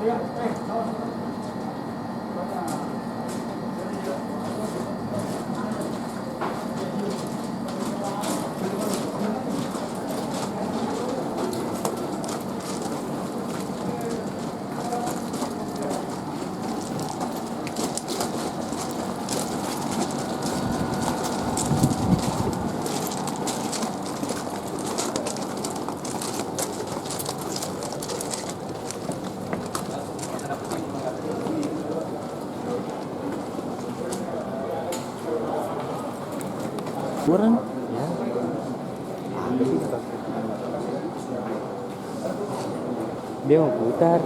Kurang Ya. dia mau putar.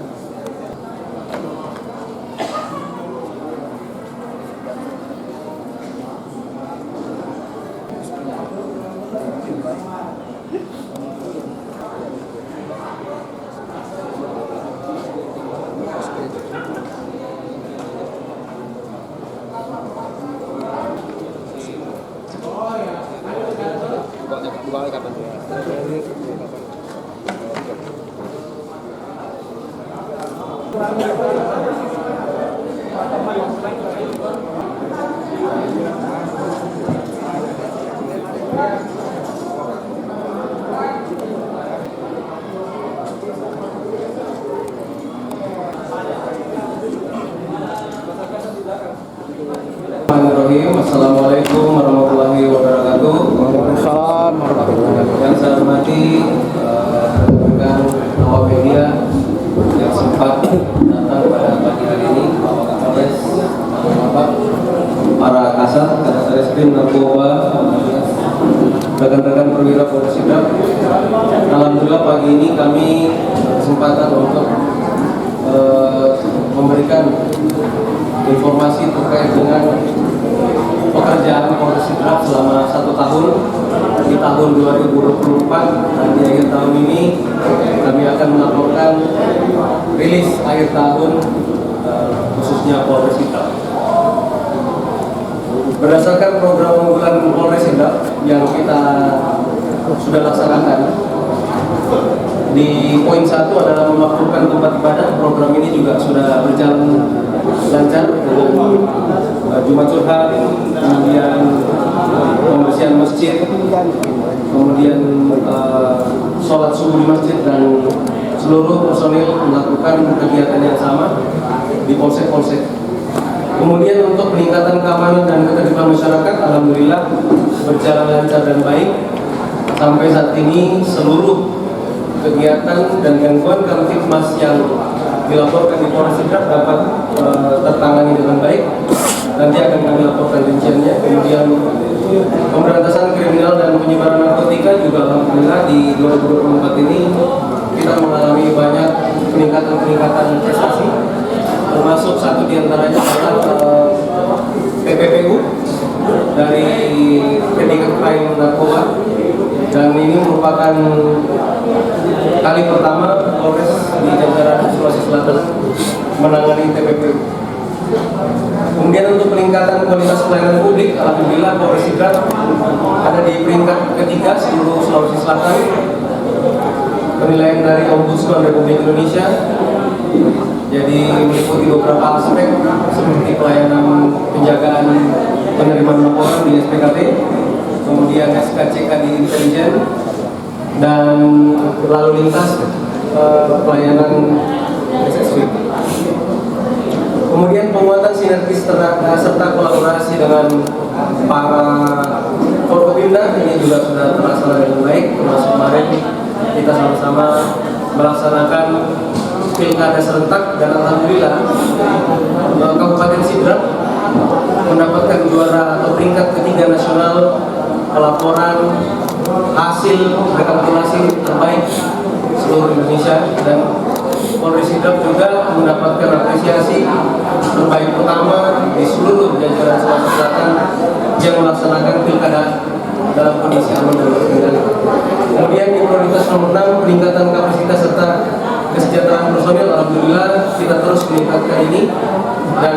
Assalamualaikum warahmatullahi wabarakatuh. Waalaikumsalam warahmatullahi wabarakatuh. Yang saya hormati rekan awak media yang sempat datang pada pagi hari ini, Bapak Kapolres, Bapak, para kasat, Katreskrim Narkoba, rekan-rekan perwira Polres Sidrap. Alhamdulillah pagi ini kami berkesempatan untuk memberikan informasi terkait dengan pekerjaan Polres Sidrap selama 1 tahun di tahun 2024, dan di akhir tahun ini kami akan melaporkan rilis akhir tahun khususnya Polres Sidrap. Berdasarkan program unggulan Polres Sidrap yang kita sudah laksanakan, di poin 1 adalah memakmurkan tempat ibadah. Program ini juga sudah berjalan lancar dengan Jumat Curhat, kemudian pembersihan masjid, kemudian sholat subuh di masjid, dan seluruh personil melakukan kegiatan yang sama di polsek-polsek. Kemudian untuk peningkatan keamanan dan ketertiban masyarakat, alhamdulillah berjalan lancar dan baik. Sampai saat ini seluruh kegiatan dan gangguan kamtipmas yang dilaporkan di Polres Sidrap dapat tertangani dengan baik. Nanti akan kami laporkan rinciannya. Kemudian pemberantasan kriminal dan penyebaran narkotika juga alhamdulillah di 2024 ini kita mengalami banyak peningkatan prestasi, termasuk satu diantaranya adalah PPPU dari Predikat Crime Narkoba, dan ini merupakan kali pertama Polres di jajaran Sulawesi Selatan menangani TPPU. Kemudian untuk peningkatan kualitas pelayanan publik, alhamdulillah Polres Sidrap ada di peringkat ketiga seluruh Sulawesi Selatan. Penilaian dari Ombudsman Republik Indonesia, jadi meliputi beberapa aspek seperti pelayanan penjagaan penerimaan laporan di SPKT, kemudian SKCK di intelijen, dan lalu lintas pelayanan SSW. Kemudian penguatan sinergis serta kolaborasi dengan para Forkopimda ini juga sudah terlaksana dengan baik. Termasuk kemarin kita sama-sama melaksanakan pilkada serentak, dan alhamdulillah Kabupaten Sidrap mendapatkan juara atau peringkat ketiga nasional pelaporan hasil rekapitulasi terbaik seluruh Indonesia, dan Polres Sidrap juga mendapatkan apresiasi terbaik pertama di seluruh jajaran Sulawesi Selatan yang melaksanakan pilkada dalam kondisi aman dan terkendali. Kemudian di prioritas nomor 6, peningkatan kapasitas serta kesejahteraan personil, alhamdulillah kita terus meningkatkan ini, dan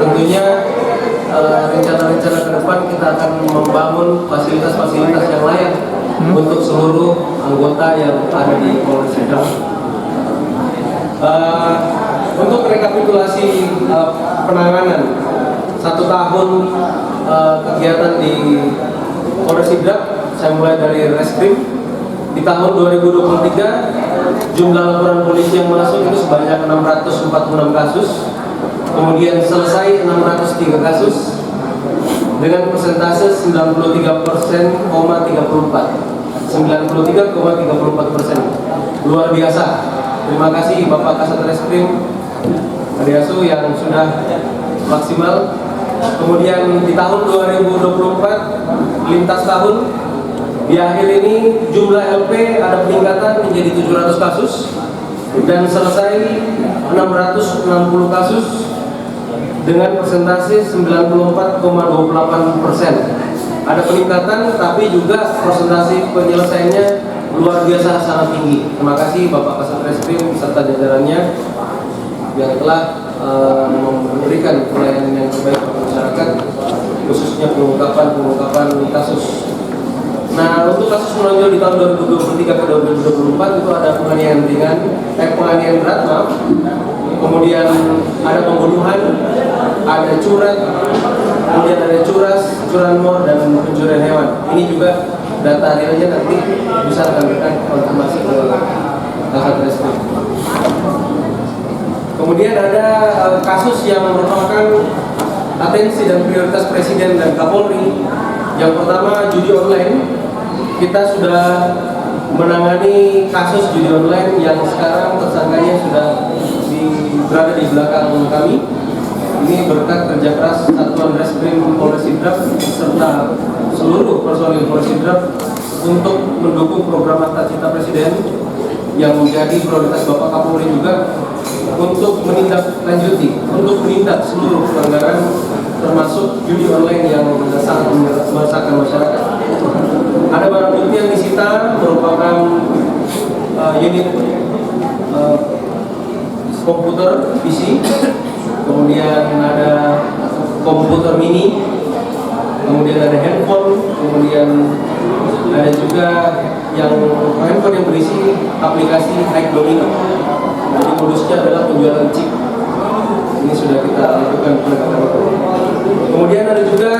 tentunya rencana-rencana ke depan kita akan membangun fasilitas-fasilitas yang layak untuk seluruh anggota yang ada di Polres Sidrap. untuk rekapitulasi penanganan 1 tahun kegiatan di Polres Sidrap, saya mulai dari Reskrim. Di tahun 2023 jumlah laporan polisi yang masuk itu sebanyak 646 kasus, kemudian selesai 603 kasus dengan persentase 93,34%. Luar biasa. Terima kasih Bapak Kasat Reskrim Adiasu yang sudah maksimal. Kemudian di tahun 2024 lintas tahun di akhir ini jumlah LP ada peningkatan menjadi 700 kasus dan selesai 660 kasus dengan persentase 94,28%. Ada peningkatan tapi juga persentase penyelesaiannya luar biasa sangat tinggi. Terima kasih Bapak Kasat Reskrim serta jajarannya yang telah memberikan pelayanan yang terbaik kepada masyarakat, khususnya pengungkapan kasus. Nah, untuk kasus menonjol di tahun 2023 ke 2024 itu ada penganiayaan ringan, penganiayaan berat, maaf. Kemudian ada pembunuhan, ada curat, kemudian ada curanmor dan pencurian hewan. Ini juga data realnya nanti bisa rekan-rekan konfirmasi ke Kasat Reskrim. Kemudian ada kasus yang merupakan atensi dan prioritas Presiden dan Kapolri. Yang pertama, judi online. Kita sudah menangani kasus judi online yang sekarang tersangkanya sudah berada di belakang kami. Ini berkat kerja keras Satuan Reskrim Polres Sidrap serta seluruh personil Polres Sidrap untuk mendukung program Akta Cita Presiden yang menjadi prioritas Bapak Kapolri juga untuk menindaklanjuti, untuk menindak seluruh pelanggaran termasuk judi online yang sangat meresahkan masyarakat. Ada barang bukti yang disita merupakan unit komputer PC, kemudian ada komputer mini, kemudian ada handphone, kemudian ada juga yang handphone yang berisi aplikasi Hack Domino. Jadi modusnya adalah penjualan chip. Ini sudah kita lakukan penegakan hukum. Kemudian ada juga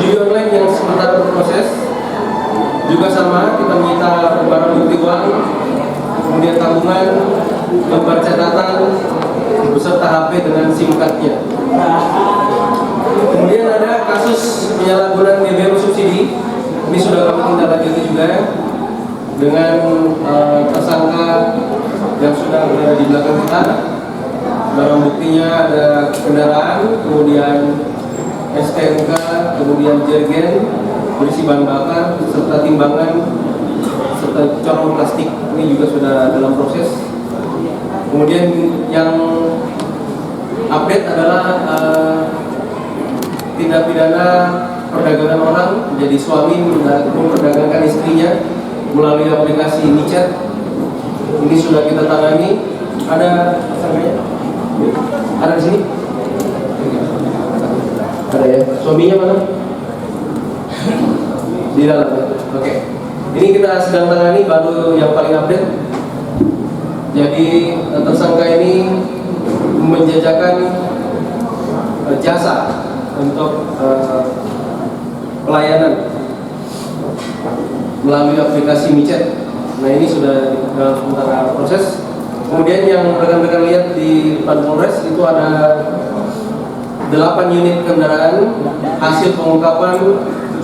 judi online yang sementara berproses. Juga sama, kita menyita barang bukti uang, kemudian tabungan, lembar catatan, beserta HP dengan SIM card-nya. Kemudian ada kasus penyalahgunaan BBM subsidi. Ini sudah kami tindaklanjuti juga dengan tersangka yang sudah berada di belakang kita. Barang buktinya ada kendaraan, kemudian STNK, kemudian jergen berisi bahan bakar, serta timbangan, serta corong plastik. Ini juga sudah dalam proses. Kemudian yang update adalah tindak pidana perdagangan orang, menjadi suami memperdagangkan istrinya melalui aplikasi micet. Ini sudah kita tangani. Ada tersangkanya? Ada di sini? Ada ya. Suaminya mana? Di dalam. Oke. Ini kita sedang tangani, baru yang paling update. Jadi tersangka ini menjajakan jasa untuk pelayanan melalui aplikasi micet. Nah, ini sudah dalam sementara proses. Kemudian yang rekan-rekan lihat di depan Polres itu ada 8 unit kendaraan hasil pengungkapan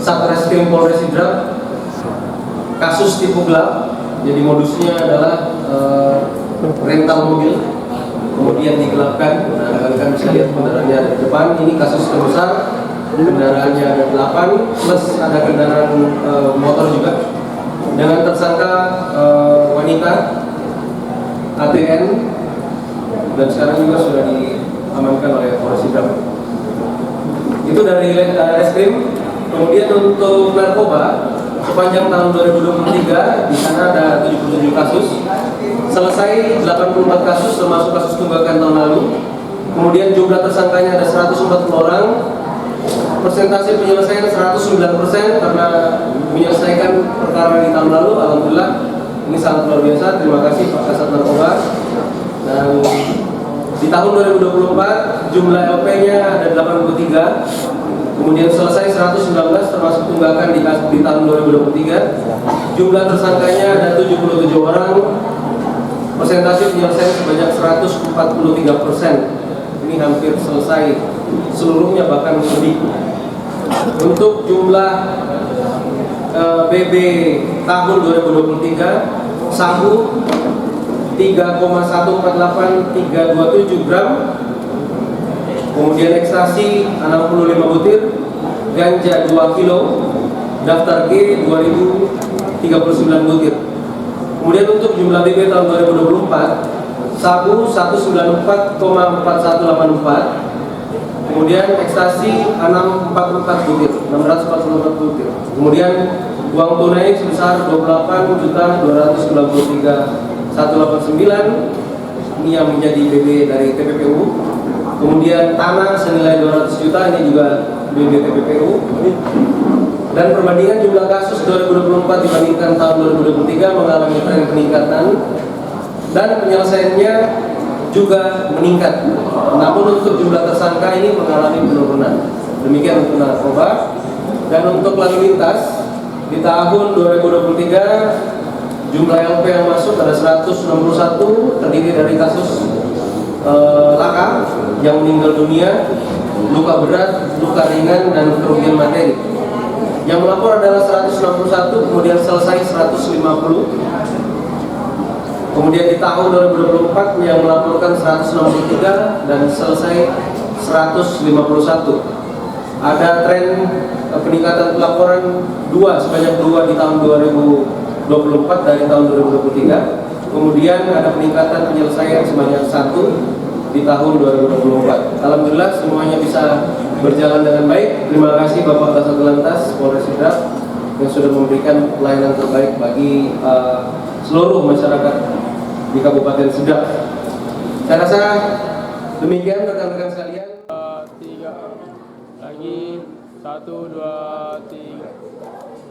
Satreskrim Polres Sidrap, kasus tipu gelap. Jadi modusnya adalah rental mobil kemudian digelapkan. Nah, rekan-rekan bisa lihat kendaraannya ada di depan. Ini kasus terbesar, kendaraannya ada 8 plus ada kendaraan motor juga dengan tersangka wanita ATN, dan sekarang juga sudah diamankan oleh Polres Sidrap. Itu dari Reskrim. Kemudian untuk narkoba sepanjang tahun 2023 di sana ada 77 kasus, selesai 84 kasus termasuk kasus tunggakan tahun lalu. Kemudian jumlah tersangkanya ada 140 orang. Persentase penyelesaian 109% karena menyelesaikan perkara di tahun lalu. Alhamdulillah, ini sangat luar biasa. Terima kasih Pak Kasat Narkoba. Dan Di tahun 2024 jumlah LP-nya ada 83, kemudian selesai 119 termasuk tunggakan di tahun 2023. Jumlah tersangkanya ada 77 orang, persentase penyelesaian sebanyak 143%. Ini hampir selesai seluruhnya, bahkan lebih. Untuk jumlah BB tahun 2023, sabu 3,148327 gram, kemudian ekstasi 65 butir, ganja 2 kilo, daftar G 2039 butir. Kemudian untuk jumlah BB tahun 2024, sabu 194,4184, kemudian ekstasi 644 butir, 644 butir. Kemudian uang tunai sebesar 28.293.189, ini yang menjadi BB dari TPPU. Kemudian tanah senilai 200 juta, ini juga BB TPPU. Dan perbandingan jumlah kasus 2024 dibandingkan tahun 2023 mengalami tren peningkatan dan penyelesaiannya juga meningkat. Namun untuk jumlah tersangka ini mengalami penurunan. Demikian untuk narkoba. Dan untuk lalu lintas di tahun 2023 jumlah LP yang masuk ada 161, terdiri dari kasus laka yang meninggal dunia, luka berat, luka ringan, dan kerugian materi. Yang melapor adalah 161, kemudian selesai 150. Kemudian di tahun 2024 yang melaporkan 163 dan selesai 151. Ada tren peningkatan pelaporan sebanyak 2 di tahun 2024 dari tahun 2023. Kemudian ada peningkatan penyelesaian sebanyak 1 di tahun 2024. Alhamdulillah semuanya bisa berjalan dengan baik. Terima kasih Bapak Kasat Lantas Polres Sidrap yang sudah memberikan pelayanan terbaik bagi seluruh masyarakat di Kabupaten Sidrap. Saya rasa demikian rekan-rekan sekalian. 3 lagi 1 2 3